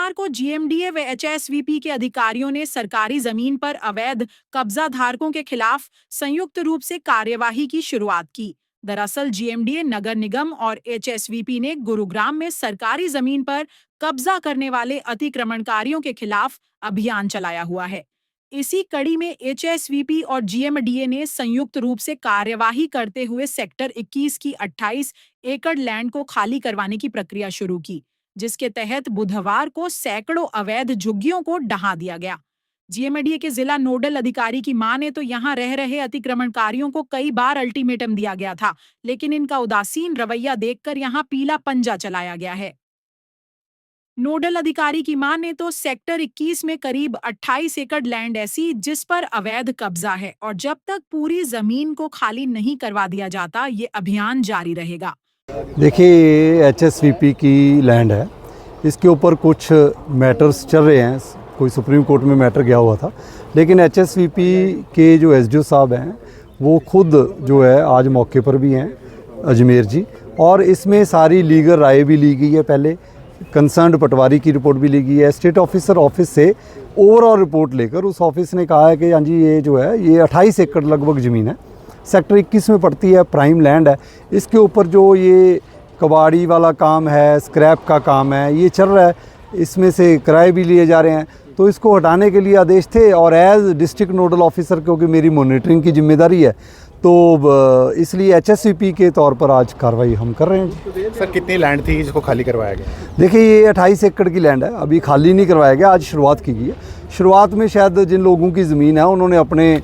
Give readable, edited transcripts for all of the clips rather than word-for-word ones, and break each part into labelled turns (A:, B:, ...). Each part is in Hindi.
A: बुधवार को जीएमडीए व एचएसवीपी के अधिकारियों ने सरकारी जमीन पर अवैध कब्जा धारकों के खिलाफ संयुक्त रूप से कार्यवाही की शुरुआत की। दरअसल जीएमडीए, नगर निगम और एचएसवीपी ने गुरुग्राम में सरकारी जमीन पर कब्जा करने वाले अतिक्रमणकारियों के खिलाफ अभियान चलाया हुआ है। इसी कड़ी में एचएसवीपी और जीएमडीए ने संयुक्त रूप से कार्यवाही करते हुए सेक्टर 21 की 28 एकड़ लैंड को खाली करवाने की प्रक्रिया शुरू की, जिसके तहत बुधवार को सैकड़ों अवैध झुग्गियों को ढहा दिया गया। जीएमडीए के जिला नोडल अधिकारी की माने तो यहां रह रहे अतिक्रमणकारियों को कई बार अल्टीमेटम दिया गया था, लेकिन इनका उदासीन रवैया देखकर यहां पीला पंजा चलाया गया है। नोडल अधिकारी की माने तो सेक्टर 21 में करीब 28 एकड़ लैंड ऐसी जिस पर अवैध कब्जा है और जब तक पूरी जमीन को खाली नहीं करवा दिया जाता ये अभियान जारी रहेगा।
B: देखिए, एचएसवीपी की लैंड है, इसके ऊपर कुछ मैटर्स चल रहे हैं। कोई सुप्रीम कोर्ट में मैटर गया हुआ था, लेकिन एचएसवीपी के जो एसडीओ साहब हैं वो खुद जो है आज मौके पर भी हैं, अजमेर जी, और इसमें सारी लीगल राय भी ली गई है। पहले कंसर्न्ड पटवारी की रिपोर्ट भी ली गई है। स्टेट ऑफिसर ऑफिस से ओवरऑल रिपोर्ट लेकर उस ऑफिस ने कहा है कि हाँ जी, ये जो है ये 28 एकड़ लगभग ज़मीन है, सेक्टर 21 में पड़ती है, प्राइम लैंड है। इसके ऊपर जो ये कबाड़ी वाला काम है, स्क्रैप का काम है, ये चल रहा है, इसमें से किराए भी लिए जा रहे हैं। तो इसको हटाने के लिए आदेश थे और एज डिस्ट्रिक्ट नोडल ऑफिसर, क्योंकि मेरी मॉनिटरिंग की जिम्मेदारी है, तो इसलिए एचएसवीपी के तौर पर आज कार्रवाई हम कर रहे हैं।
C: सर, कितनी लैंड थी जिसको खाली करवाया गया?
B: देखिए, ये 28 एकड़ की लैंड है, अभी खाली नहीं करवाया गया, आज शुरुआत की गई है। शुरुआत में शायद जिन लोगों की ज़मीन है उन्होंने अपने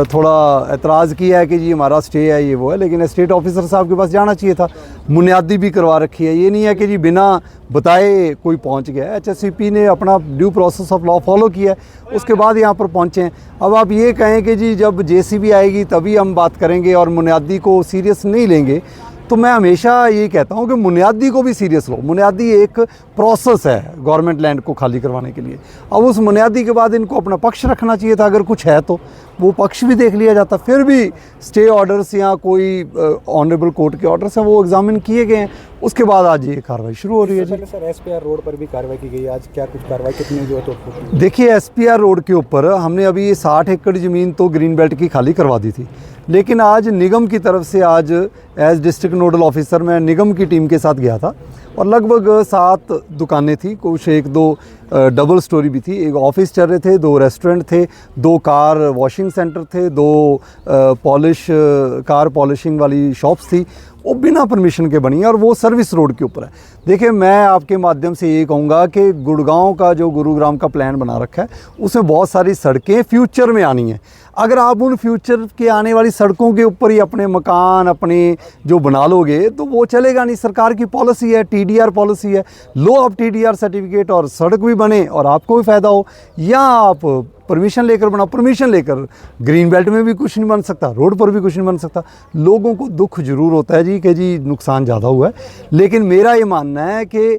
B: थोड़ा एतराज़ किया है कि जी हमारा स्टे है, ये वो है, लेकिन स्टेट ऑफिसर साहब के पास जाना चाहिए था। बुनियादी भी करवा रखी है, ये नहीं है कि जी बिना बताए कोई पहुंच गया। एचएसवीपी ने अपना due process of law follow किया है, उसके बाद यहाँ पर पहुँचे हैं। अब आप ये कहें कि जी जब जेसीबी आएगी तभी हम बात करेंगे और बुनियादी को सीरियस नहीं लेंगे, तो मैं हमेशा ये कहता हूँ कि बुनियादी को भी सीरियस लो। बुनियादी एक प्रोसेस है गवर्नमेंट लैंड को खाली करवाने के लिए। अब उस बुनियादी के बाद इनको अपना पक्ष रखना चाहिए था, अगर कुछ है तो वो पक्ष भी देख लिया जाता। फिर भी स्टे ऑर्डर्स या कोई ऑनरेबल कोर्ट के ऑर्डर्स हैं वो एग्जामिन किए गए हैं, उसके बाद आज ये कार्रवाई शुरू हो रही है। जी
C: सर, एसपीआर रोड पर भी कार्रवाई की गई, आज क्या कुछ कार्रवाई कितनी जो है तो?
B: देखिए, एसपीआर रोड के ऊपर हमने अभी ये 60 एकड़ ज़मीन तो ग्रीन बेल्ट की खाली करवा दी थी, लेकिन आज निगम की तरफ से, आज एज डिस्ट्रिक्ट नोडल ऑफिसर मैं निगम की टीम के साथ गया था और लगभग 7 दुकानें थी, कुछ 1-2 डबल स्टोरी भी थी, एक ऑफिस चल रहे थे, 2 रेस्टोरेंट थे, 2 कार वॉशिंग सेंटर थे, 2 कार पॉलिशिंग वाली शॉप्स थी, वो बिना परमिशन के बनी है और वो सर्विस रोड के ऊपर है। देखिए, मैं आपके माध्यम से ये कहूँगा कि गुड़गांव का जो गुरुग्राम का प्लान बना रखा है उसमें बहुत सारी सड़कें फ्यूचर में आनी हैं। अगर आप उन फ्यूचर के आने वाली सड़कों के ऊपर ही अपने मकान अपने जो बना लोगे तो वो चलेगा नहीं। सरकार की पॉलिसी है, टीडीआर पॉलिसी है, लो आप टीडीआर सर्टिफिकेट और सड़क भी बने और आपको भी फ़ायदा हो, या आप परमिशन लेकर बनाओ। परमिशन लेकर ग्रीन बेल्ट में भी कुछ नहीं बन सकता, रोड पर भी कुछ नहीं बन सकता। लोगों को दुख जरूर होता है जी कि जी नुकसान ज़्यादा हुआ है, लेकिन मेरा ये मानना है कि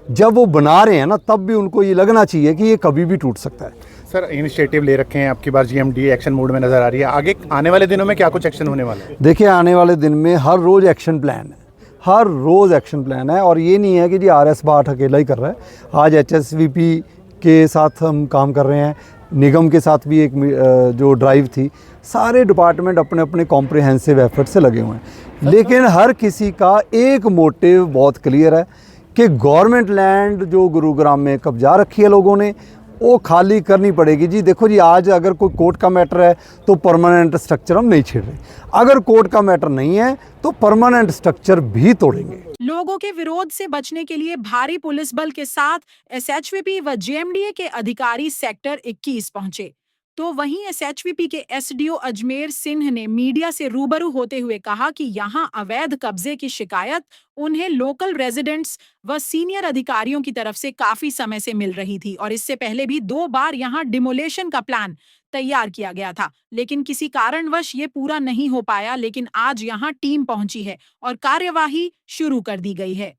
B: जब वो बना रहे हैं ना, तब भी उनको ये लगना चाहिए कि ये कभी भी टूट सकता है।
C: सर, इनिशिएटिव ले रखे हैं, आपकी बार जीएमडीए एक्शन मोड में नज़र आ रही है, आगे आने वाले दिनों में क्या कुछ एक्शन होने वाला है?
B: देखिए, आने वाले दिन में हर रोज़ एक्शन प्लान है, हर रोज़ एक्शन प्लान है, और ये नहीं है कि जी आरएस भाट अकेला ही कर रहा है। आज एचएसवीपी के साथ हम काम कर रहे हैं, निगम के साथ भी एक जो ड्राइव थी, सारे डिपार्टमेंट अपने अपने कॉम्प्रिहेंसिव एफर्ट से लगे हुए हैं, लेकिन हर किसी का एक मोटिव बहुत क्लियर है कि गवर्नमेंट लैंड जो गुरुग्राम में कब्जा रखी है लोगों ने, वो खाली करनी पड़ेगी। जी देखो जी, आज अगर कोई कोर्ट का मैटर है तो परमानेंट स्ट्रक्चर हम नहीं छेड़ रहे, अगर कोर्ट का मैटर नहीं है तो परमानेंट स्ट्रक्चर भी तोड़ेंगे।
A: लोगों के विरोध से बचने के लिए भारी पुलिस बल के साथ एसएचवीपी व जीएमडीए के अधिकारी सेक्टर 21 पहुंचे, तो वहीं एसएचवीपी के एसडीओ अजमेर सिंह ने मीडिया से रूबरू होते हुए कहा कि यहां अवैध कब्जे की शिकायत उन्हें लोकल रेजिडेंट्स व सीनियर अधिकारियों की तरफ से काफी समय से मिल रही थी और इससे पहले भी 2 बार यहां डिमोलेशन का प्लान तैयार किया गया था, लेकिन किसी कारणवश ये पूरा नहीं हो पाया। लेकिन आज यहां टीम पहुंची है और कार्यवाही शुरू कर दी गई है।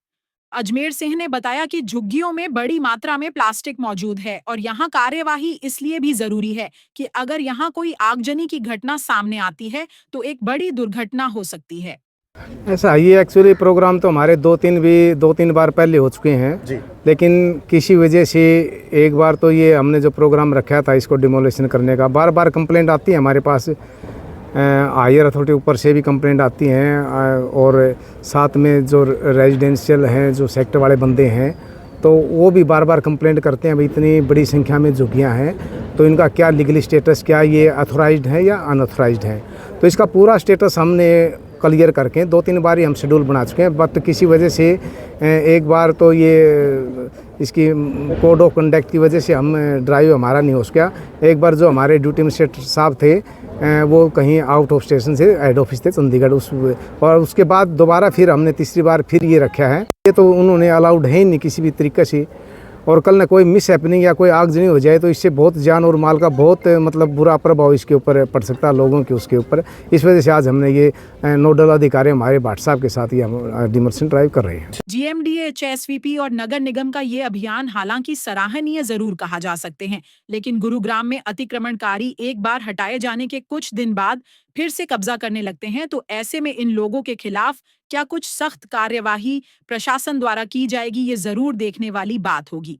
A: अजमेर सिंह ने बताया कि झुग्गियों में बड़ी मात्रा में प्लास्टिक मौजूद है और यहां कार्यवाही इसलिए भी जरूरी है कि अगर यहां कोई आगजनी की घटना सामने आती है तो एक बड़ी दुर्घटना हो सकती है।
D: ऐसा है, ये एक्चुअली प्रोग्राम तो हमारे दो तीन बार पहले हो चुके हैं
C: जी।
D: लेकिन किसी वजह से एक बार तो ये हमने जो प्रोग्राम रखा था इसको डिमोलिशन करने का, बार बार कंप्लेंट आती है हमारे पास, हायर अथॉरिटी ऊपर से भी कंप्लेंट आती हैं, और साथ में जो रेजिडेंशियल हैं जो सेक्टर वाले बंदे हैं तो वो भी बार बार कंप्लेंट करते हैं। भाई इतनी बड़ी संख्या में झुग्गियाँ हैं तो इनका क्या लीगली स्टेटस, क्या ये अथोराइज्ड है या अनअथोराइज्ड है। तो इसका पूरा स्टेटस हमने क्लियर करके 2-3 बार ही हम शेड्यूल बना चुके हैं, बट किसी वजह से एक बार तो ये इसकी कोड ऑफ कंडक्ट की वजह से हम ड्राइव हमारा नहीं हो सका। एक बार जो हमारे ड्यूटी मजिस्ट्रेट साहब थे वो कहीं आउट ऑफ स्टेशन से हेड ऑफिस थे चंडीगढ़, और उसके बाद दोबारा फिर हमने तीसरी बार फिर ये रखा है। ये तो उन्होंने अलाउड है ही नहीं किसी भी तरीके से, और कल न कोई मिस हैपनिंग या कोई आगजनी हो जाए तो इससे बहुत जान और माल का बहुत मतलब बुरा प्रभाव इसके ऊपर पड़ सकता है, लोगों के उसके ऊपर। इस वजह से आज हमने ये नोडल अधिकारी हमारे भाट साहब के साथ ही हम डिमोलिशन ड्राइव कर रहे हैं।
A: जीएमडीए, एचएसवीपी और नगर निगम का ये अभियान हालांकि सराहनीय जरूर कहा जा सकते हैं, लेकिन गुरुग्राम में अतिक्रमणकारी एक बार हटाए जाने के कुछ दिन बाद फिर से कब्जा करने लगते हैं, तो ऐसे में इन लोगों के खिलाफ क्या कुछ सख्त कार्यवाही प्रशासन द्वारा की जाएगी, ये जरूर देखने वाली बात होगी।